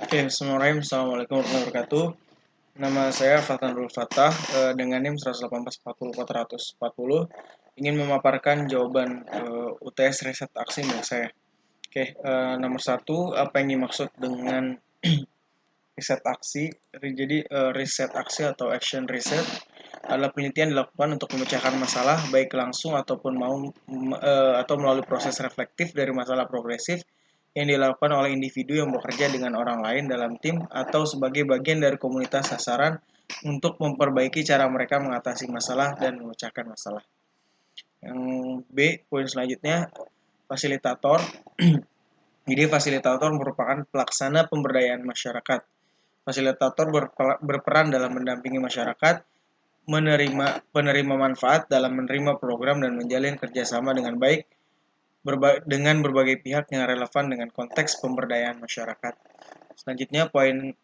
Oke, Bismillahirrahmanirrahim. Assalamualaikum warahmatullahi wabarakatuh. Nama saya Fatan Nurul Fattah dengan NIM 118.40.440 ingin memaparkan jawaban UTS riset aksi milik saya. Oke, nomor satu, apa yang dimaksud dengan riset aksi? Jadi riset aksi atau action research adalah penelitian dilakukan untuk memecahkan masalah baik langsung ataupun atau melalui proses reflektif dari masalah progresif yang dilakukan oleh individu yang bekerja dengan orang lain dalam tim atau sebagai bagian dari komunitas sasaran untuk memperbaiki cara mereka mengatasi masalah dan memecahkan masalah. Yang B, poin selanjutnya, fasilitator. Jadi fasilitator merupakan pelaksana pemberdayaan masyarakat. Fasilitator berperan dalam mendampingi masyarakat, penerima manfaat dalam menerima program dan menjalin kerjasama dengan baik dengan berbagai pihak yang relevan dengan konteks pemberdayaan masyarakat. Selanjutnya poin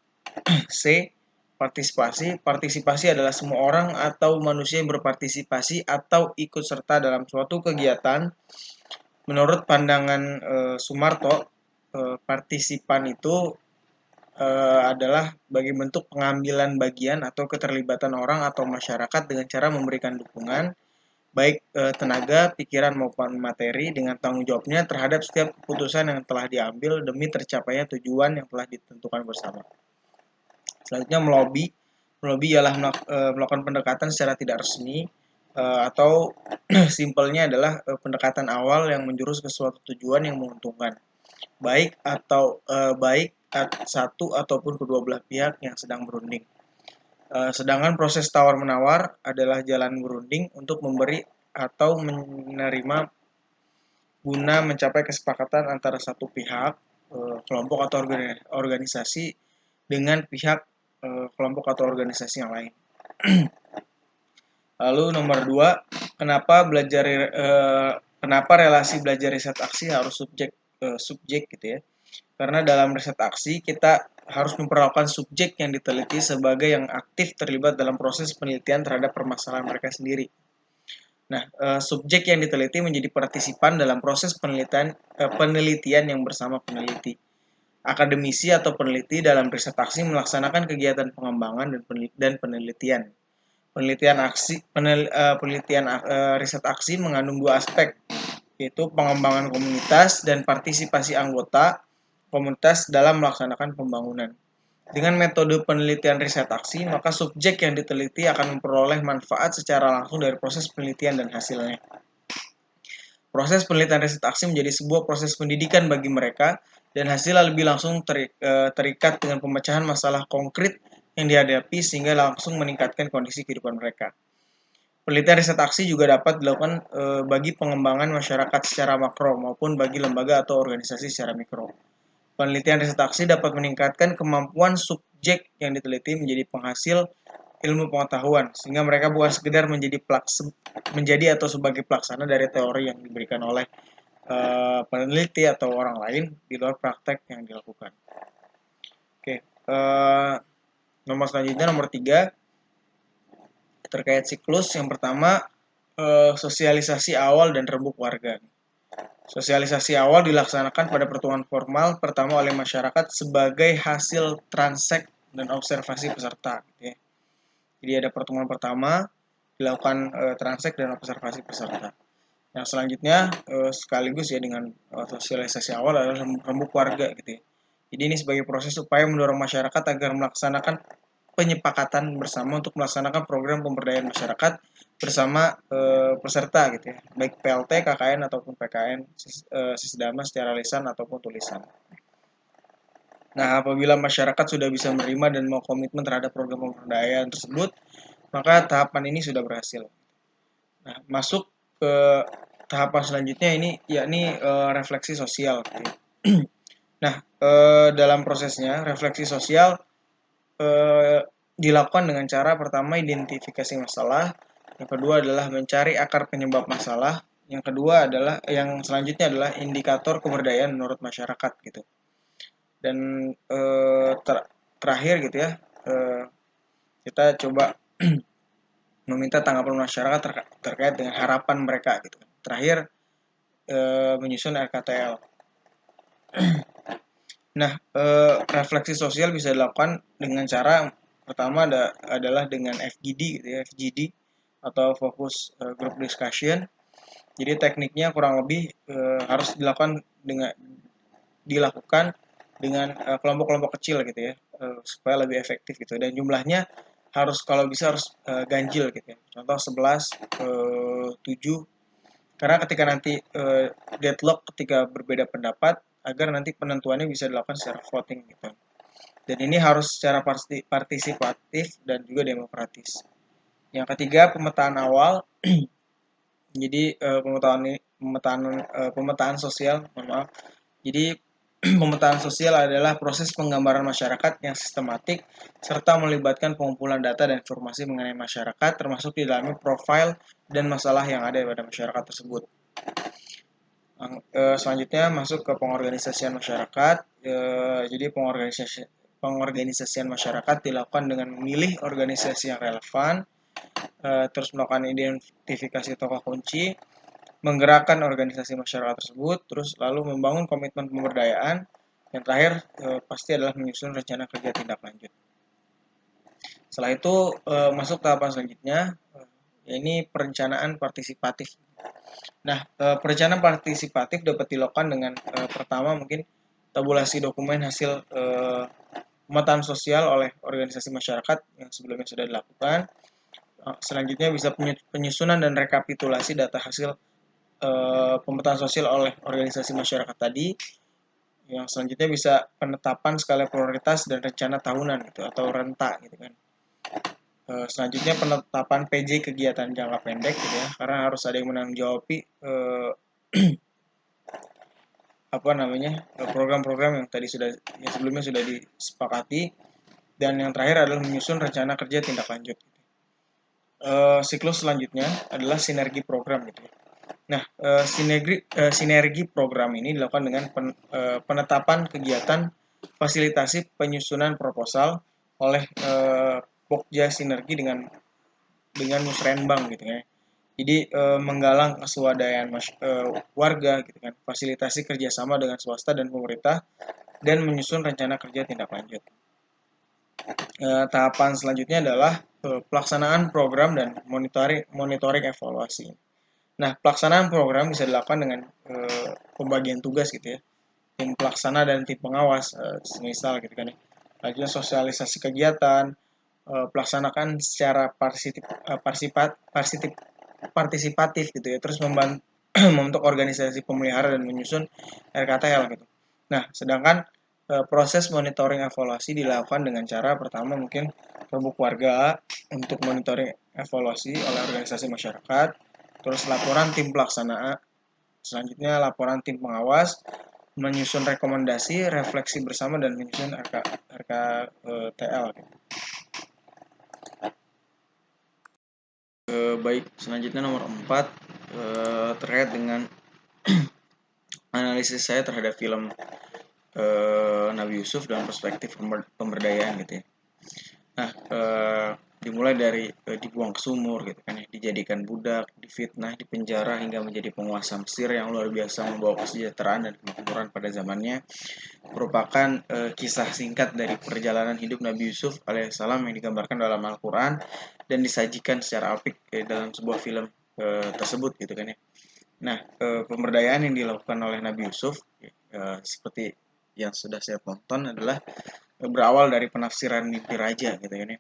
C, partisipasi. Partisipasi adalah semua orang atau manusia yang berpartisipasi atau ikut serta dalam suatu kegiatan. Menurut pandangan Sumarto, partisipan itu adalah bagi bentuk pengambilan bagian atau keterlibatan orang atau masyarakat dengan cara memberikan dukungan, baik tenaga, pikiran maupun materi dengan tanggung jawabnya terhadap setiap keputusan yang telah diambil demi tercapainya tujuan yang telah ditentukan bersama. Selanjutnya melobi. Melobi ialah melakukan pendekatan secara tidak resmi atau simpelnya adalah pendekatan awal yang menjurus ke suatu tujuan yang menguntungkan, baik satu ataupun kedua belah pihak yang sedang berunding. Sedangkan proses tawar-menawar adalah jalan berunding untuk memberi atau menerima guna mencapai kesepakatan antara satu pihak, kelompok atau organisasi dengan pihak kelompok atau organisasi yang lain. Lalu nomor 2, kenapa relasi belajar riset aksi harus subjek gitu ya. Karena dalam riset aksi kita harus memperlakukan subjek yang diteliti sebagai yang aktif terlibat dalam proses penelitian terhadap permasalahan mereka sendiri. Nah, subjek yang diteliti menjadi partisipan dalam proses penelitian yang bersama peneliti. Akademisi atau peneliti dalam riset aksi melaksanakan kegiatan pengembangan dan penelitian. Penelitian riset aksi mengandung dua aspek, yaitu pengembangan komunitas dan partisipasi anggota komunitas dalam melaksanakan pembangunan. Dengan metode penelitian riset aksi, maka subjek yang diteliti akan memperoleh manfaat secara langsung dari proses penelitian dan hasilnya. Proses penelitian riset aksi menjadi sebuah proses pendidikan bagi mereka dan hasilnya lebih langsung terikat dengan pemecahan masalah konkret yang dihadapi sehingga langsung meningkatkan kondisi kehidupan mereka. Penelitian riset aksi juga dapat dilakukan bagi pengembangan masyarakat secara makro maupun bagi lembaga atau organisasi secara mikro. Penelitian riset aksi dapat meningkatkan kemampuan subjek yang diteliti menjadi penghasil ilmu pengetahuan, sehingga mereka bukan sekedar menjadi atau sebagai pelaksana dari teori yang diberikan oleh peneliti atau orang lain di luar praktek yang dilakukan. Oke, nomor selanjutnya nomor 3 terkait siklus. Yang pertama, sosialisasi awal dan rembuk warga. Sosialisasi awal dilaksanakan pada pertemuan formal pertama oleh masyarakat sebagai hasil transek dan observasi peserta. Gitu ya. Jadi ada pertemuan pertama dilakukan transek dan observasi peserta. Yang selanjutnya sekaligus ya dengan sosialisasi awal adalah rembuk warga gitu ya. Jadi ini sebagai proses upaya mendorong masyarakat agar melaksanakan penyepakatan bersama untuk melaksanakan program pemberdayaan masyarakat bersama peserta gitu ya, baik PLT, KKN ataupun PKN, sisdama secara lisan ataupun tulisan. Nah, apabila masyarakat sudah bisa menerima dan mau komitmen terhadap program pemberdayaan tersebut, maka tahapan ini sudah berhasil. Nah, masuk ke tahapan selanjutnya ini yakni refleksi sosial. Nah, dalam prosesnya refleksi sosial dilakukan dengan cara pertama identifikasi masalah, yang kedua adalah mencari akar penyebab masalah, yang selanjutnya adalah indikator keberdayaan menurut masyarakat gitu. Dan terakhir gitu ya, kita coba meminta tanggapan masyarakat terkait dengan harapan mereka gitu. Terakhir menyusun RKTL. Nah, refleksi sosial bisa dilakukan dengan cara pertama adalah dengan FGD gitu ya, FGD atau Focus Group Discussion. Jadi tekniknya kurang lebih harus dilakukan dengan kelompok-kelompok kecil gitu ya, supaya lebih efektif gitu. Dan jumlahnya harus kalau bisa harus ganjil gitu ya. Contoh 11, 7. Karena ketika nanti deadlock ketika berbeda pendapat, agar nanti penentuannya bisa dilakukan secara voting gitu. Dan ini harus secara partisipatif dan juga demokratis. Yang ketiga, pemetaan awal. Jadi pemetaan sosial, mohon maaf. Jadi pemetaan sosial adalah proses penggambaran masyarakat yang sistematik serta melibatkan pengumpulan data dan informasi mengenai masyarakat, termasuk di dalamnya profil dan masalah yang ada pada masyarakat tersebut. Selanjutnya masuk ke pengorganisasian masyarakat. Jadi pengorganisasian masyarakat dilakukan dengan memilih organisasi yang relevan, terus melakukan identifikasi tokoh kunci, menggerakkan organisasi masyarakat tersebut, terus lalu membangun komitmen pemberdayaan. Yang terakhir pasti adalah menyusun rencana kerja tindak lanjut. Setelah itu masuk tahapan selanjutnya, ini perencanaan partisipatif. Nah, perencanaan partisipatif dapat dilakukan dengan pertama mungkin tabulasi dokumen hasil pemetaan sosial oleh organisasi masyarakat yang sebelumnya sudah dilakukan. Selanjutnya bisa penyusunan dan rekapitulasi data hasil pemetaan sosial oleh organisasi masyarakat tadi. Yang selanjutnya bisa penetapan skala prioritas dan rencana tahunan gitu atau renta gitu kan. Selanjutnya penetapan PJ kegiatan jangka pendek gitu ya, karena harus ada yang menanggapi program-program yang sebelumnya sudah disepakati. Dan yang terakhir adalah menyusun rencana kerja tindak lanjut. Siklus selanjutnya adalah sinergi program gitu. Nah, sinergi program ini dilakukan dengan penetapan kegiatan fasilitasi penyusunan proposal oleh Pokja Sinergi dengan Musrenbang gitu ya. Jadi menggalang keswadayaan warga gitu kan, fasilitasi kerjasama dengan swasta dan pemerintah, dan menyusun rencana kerja tindak lanjut. Tahapan selanjutnya adalah pelaksanaan program dan monitoring evaluasi. Nah, pelaksanaan program bisa dilakukan dengan pembagian tugas gitu ya, tim pelaksana dan tim pengawas, semisal gitu kan ya. Selanjutnya sosialisasi kegiatan, pelaksanakan secara partisipatif gitu ya, terus membentuk organisasi pemelihara dan menyusun RKTL gitu. Nah, sedangkan proses monitoring evaluasi dilakukan dengan cara pertama mungkin rebuk warga untuk monitoring evaluasi oleh organisasi masyarakat, terus laporan tim pelaksana, selanjutnya laporan tim pengawas, menyusun rekomendasi, refleksi bersama, dan menyusun RKTL gitu. Baik, selanjutnya nomor 4 terkait dengan analisis saya terhadap film Nabi Yusuf dalam perspektif pemberdayaan gitu ya. Nah, dimulai dari dibuang ke sumur gitu kan ya, dijadikan budak, difitnah, dipenjara hingga menjadi penguasa Mesir yang luar biasa membawa kesejahteraan dan kemakmuran pada zamannya, merupakan kisah singkat dari perjalanan hidup Nabi Yusuf alaihissalam yang digambarkan dalam Al-Quran dan disajikan secara apik dalam sebuah film tersebut gitu kan ya. Nah, pemberdayaan yang dilakukan oleh Nabi Yusuf seperti yang sudah saya tonton adalah berawal dari penafsiran mimpi raja gitu kan ya.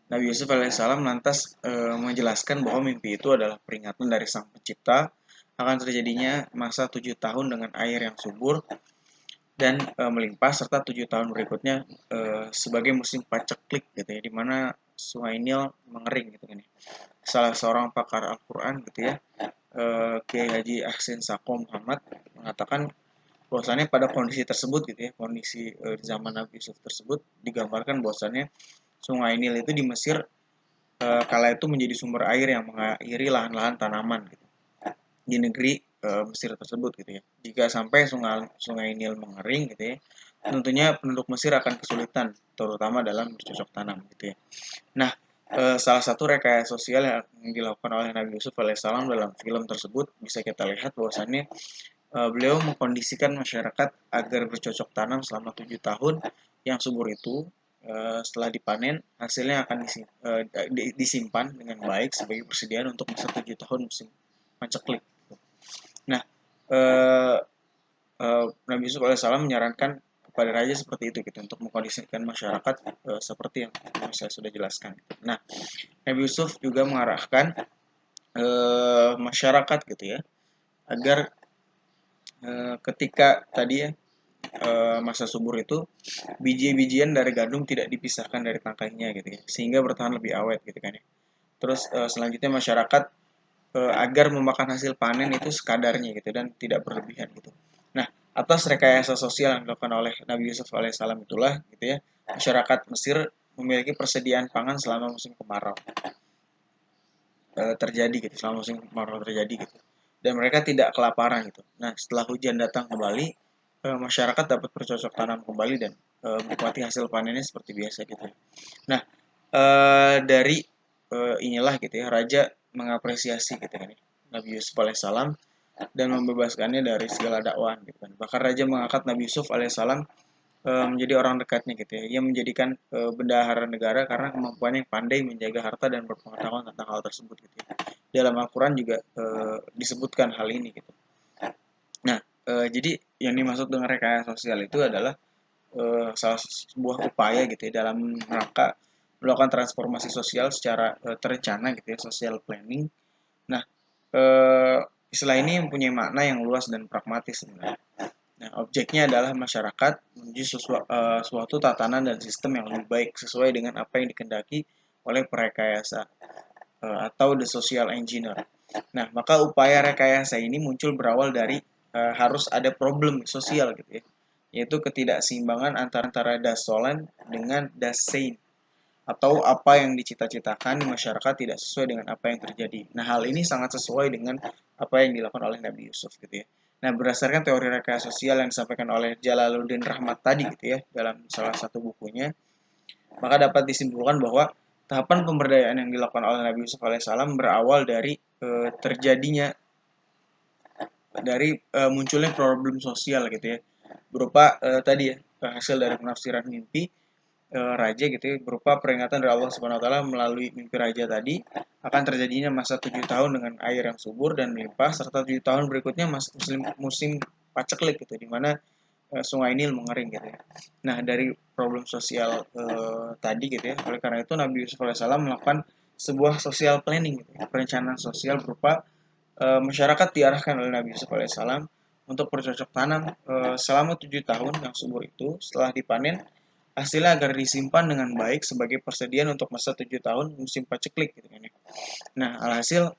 Nabi Yusuf alaihissalam lantas menjelaskan bahwa mimpi itu adalah peringatan dari Sang Pencipta akan terjadinya masa 7 tahun dengan air yang subur dan melimpah, serta 7 tahun berikutnya sebagai musim paceklik gitu ya, dimana Sungai Nil mengering gitu kan ya. Salah seorang pakar Al-Quran gitu ya, Kiai Haji Ahsin Saqo Muhammad, mengatakan bahwasannya pada kondisi tersebut gitu ya, kondisi di zaman Nabi Yusuf tersebut digambarkan bahwasannya Sungai Nil itu di Mesir kala itu menjadi sumber air yang mengairi lahan-lahan tanaman gitu, di negeri Mesir tersebut gitu ya. Jika sampai sungai Nil mengering gitu ya, tentunya penduduk Mesir akan kesulitan, terutama dalam bercocok tanam gitu ya. Nah, salah satu rekayasa sosial yang dilakukan oleh Nabi Yusuf alaihissalam dalam film tersebut bisa kita lihat bahwasannya beliau mengkondisikan masyarakat agar bercocok tanam selama 7 tahun yang subur itu. Setelah dipanen, hasilnya akan disimpan dengan baik sebagai persediaan untuk masa 7 tahun musim paceklik. Nah, eh, Nabi Yusuf alaihissalam menyarankan kepada raja seperti itu gitu untuk mengkondisikan masyarakat seperti yang saya sudah jelaskan. Nah, Nabi Yusuf juga mengarahkan masyarakat gitu ya agar ketika tadi ya masa subur itu biji-bijian dari gandum tidak dipisahkan dari tangkainya gitu ya sehingga bertahan lebih awet gitu kan ya. Terus selanjutnya masyarakat agar memakan hasil panen itu sekadarnya gitu dan tidak berlebihan gitu. Nah, atas rekayasa sosial yang dilakukan oleh Nabi Yusuf alaihissalam itulah gitu ya, masyarakat Mesir memiliki persediaan pangan selama musim kemarau terjadi gitu, selama musim kemarau terjadi gitu. Dan mereka tidak kelaparan gitu. Nah, setelah hujan datang kembali, masyarakat dapat bercocok tanam kembali dan menikmati hasil panennya seperti biasa gitu. Nah, dari inilah gitu ya, raja mengapresiasi gitu kan ya, Nabi Yusuf alaihissalam dan membebaskannya dari segala dakwaan gitu kan. Bahkan raja mengangkat Nabi Yusuf alaihissalam menjadi orang dekatnya gitu ya. Ia menjadikan bendahara negara karena kemampuannya yang pandai menjaga harta dan berpengetahuan tentang hal tersebut gitu ya. Dalam Al-Quran juga disebutkan hal ini gitu. Nah, jadi yang dimaksud dengan rekayasa sosial itu adalah salah sebuah upaya gitu ya dalam rangka melakukan transformasi sosial secara terencana gitu ya, social planning. Nah, istilah ini mempunyai makna yang luas dan pragmatis sebenarnya. Nah, objeknya adalah masyarakat menuju suatu tatanan dan sistem yang lebih baik sesuai dengan apa yang dikehendaki oleh perekayasa atau the social engineer. Nah, maka upaya rekayasa ini muncul berawal dari harus ada problem sosial gitu ya, yaitu ketidakseimbangan antara das solen dengan das sein atau apa yang dicita-citakan di masyarakat tidak sesuai dengan apa yang terjadi. Nah, hal ini sangat sesuai dengan apa yang dilakukan oleh Nabi Yusuf gitu ya. Nah, berdasarkan teori rekayasa sosial yang disampaikan oleh Jalaluddin Rahmat tadi gitu ya, dalam salah satu bukunya, maka dapat disimpulkan bahwa tahapan pemberdayaan yang dilakukan oleh Nabi Yusuf alaihissalam berawal dari terjadinya munculnya problem sosial gitu ya, berupa tadi ya hasil dari penafsiran mimpi raja gitu ya, berupa peringatan dari Allah Subhanahu wa taala melalui mimpi raja tadi akan terjadinya masa 7 tahun dengan air yang subur dan melimpah serta 7 tahun berikutnya musim paceklik gitu di mana sungai Nil mengering gitu ya. Nah, dari problem sosial tadi gitu ya, oleh karena itu Nabi Yusuf alaihissalam melakukan sebuah social planning gitu ya, perencanaan sosial berupa masyarakat diarahkan oleh Nabi Yusuf alaihissalam untuk bercocok tanam selama 7 tahun yang subur itu. Setelah dipanen, hasilnya agar disimpan dengan baik sebagai persediaan untuk masa 7 tahun musim paceklik gitu kan ya. Nah, alhasil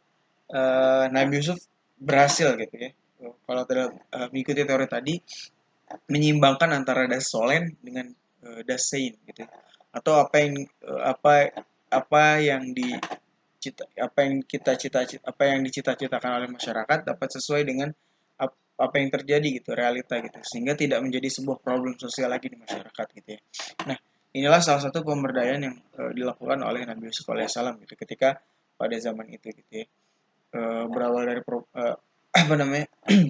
Nabi Yusuf berhasil gitu ya. Kalau tidak mengikuti teori tadi, menyeimbangkan antara das solen dengan das sein gitu ya. Atau apa yang apa yang dicita-citakan oleh masyarakat dapat sesuai dengan apa yang terjadi gitu, realita gitu, sehingga tidak menjadi sebuah problem sosial lagi di masyarakat gitu ya. Nah, inilah salah satu pemberdayaan yang dilakukan oleh Nabi Yusuf alaihissalam gitu ketika pada zaman itu gitu ya. Berawal dari apa namanya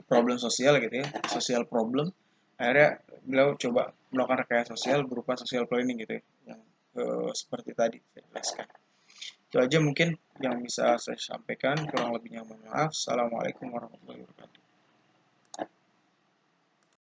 problem sosial gitu ya, social problem, akhirnya beliau coba melakukan rekayasa sosial berupa social planning gitu ya, yang seperti tadi saya jelaskan. Itu aja mungkin yang bisa saya sampaikan, kurang lebihnya mohon maaf. Assalamualaikum warahmatullahi wabarakatuh.